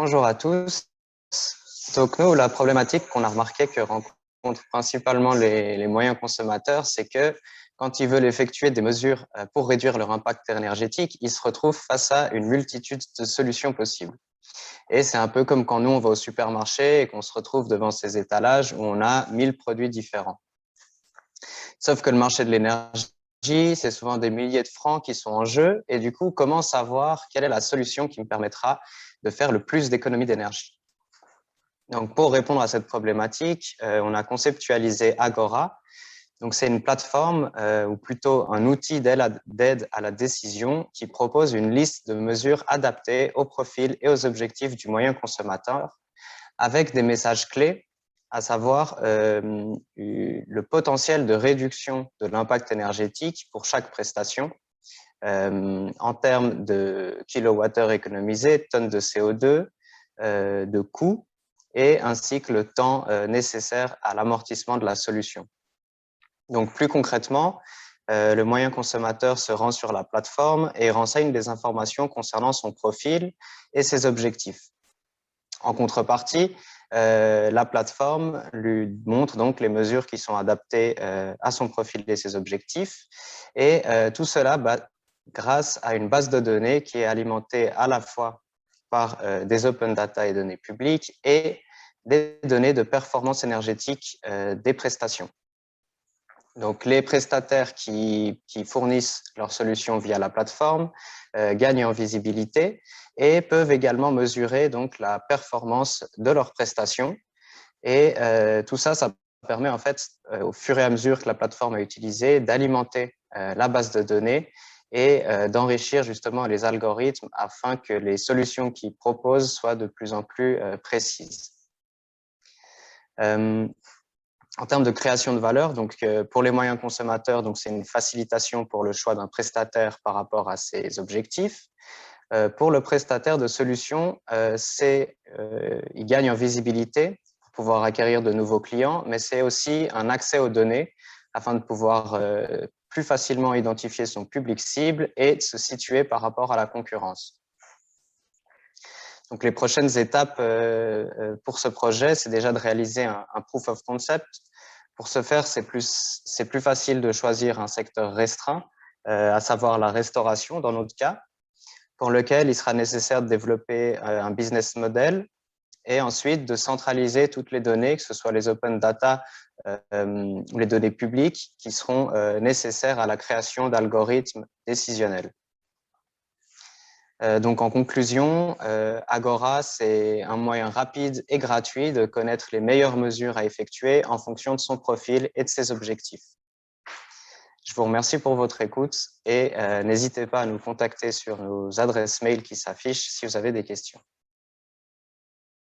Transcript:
Bonjour à tous. Donc nous, la problématique qu'on a remarqué que rencontrent principalement les moyens consommateurs, c'est que quand ils veulent effectuer des mesures pour réduire leur impact énergétique, ils se retrouvent face à une multitude de solutions possibles. Et c'est un peu comme quand nous, on va au supermarché et qu'on se retrouve devant ces étalages où on a 1000 produits différents. Sauf que le marché de l'énergie, c'est souvent des milliers de francs qui sont en jeu. Et du coup, comment savoir quelle est la solution qui me permettra de faire le plus d'économies d'énergie? Donc, pour répondre à cette problématique, on a conceptualisé Agora. Donc, c'est une plateforme ou plutôt un outil d'aide à la décision qui propose une liste de mesures adaptées au profil et aux objectifs du moyen consommateur avec des messages clés, à savoir le potentiel de réduction de l'impact énergétique pour chaque prestation en termes de kilowattheures économisés, tonnes de CO2, de coûts et ainsi que le temps nécessaire à l'amortissement de la solution. Donc, plus concrètement, le moyen consommateur se rend sur la plateforme et renseigne des informations concernant son profil et ses objectifs. En contrepartie, la plateforme lui montre donc les mesures qui sont adaptées à son profil et ses objectifs. Et tout cela grâce à une base de données qui est alimentée à la fois par des open data et données publiques et des données de performance énergétique des prestations. Donc, les prestataires qui fournissent leurs solutions via la plateforme gagnent en visibilité et peuvent également mesurer donc la performance de leurs prestations. Et tout ça, ça permet en fait, au fur et à mesure que la plateforme est utilisée, d'alimenter la base de données et d'enrichir justement les algorithmes afin que les solutions qu'ils proposent soient de plus en plus précises. En termes de création de valeur, donc pour les moyens consommateurs, donc c'est une facilitation pour le choix d'un prestataire par rapport à ses objectifs. Pour le prestataire de solutions, il gagne en visibilité pour pouvoir acquérir de nouveaux clients, mais c'est aussi un accès aux données afin de pouvoir plus facilement identifier son public cible et de se situer par rapport à la concurrence. Donc, les prochaines étapes pour ce projet, c'est déjà de réaliser un proof of concept. Pour ce faire, c'est plus facile de choisir un secteur restreint, à savoir la restauration dans notre cas, pour lequel il sera nécessaire de développer un business model et ensuite de centraliser toutes les données, que ce soit les open data ou les données publiques, qui seront nécessaires à la création d'algorithmes décisionnels. Donc, en conclusion, Agora, c'est un moyen rapide et gratuit de connaître les meilleures mesures à effectuer en fonction de son profil et de ses objectifs. Je vous remercie pour votre écoute et n'hésitez pas à nous contacter sur nos adresses mail qui s'affichent si vous avez des questions.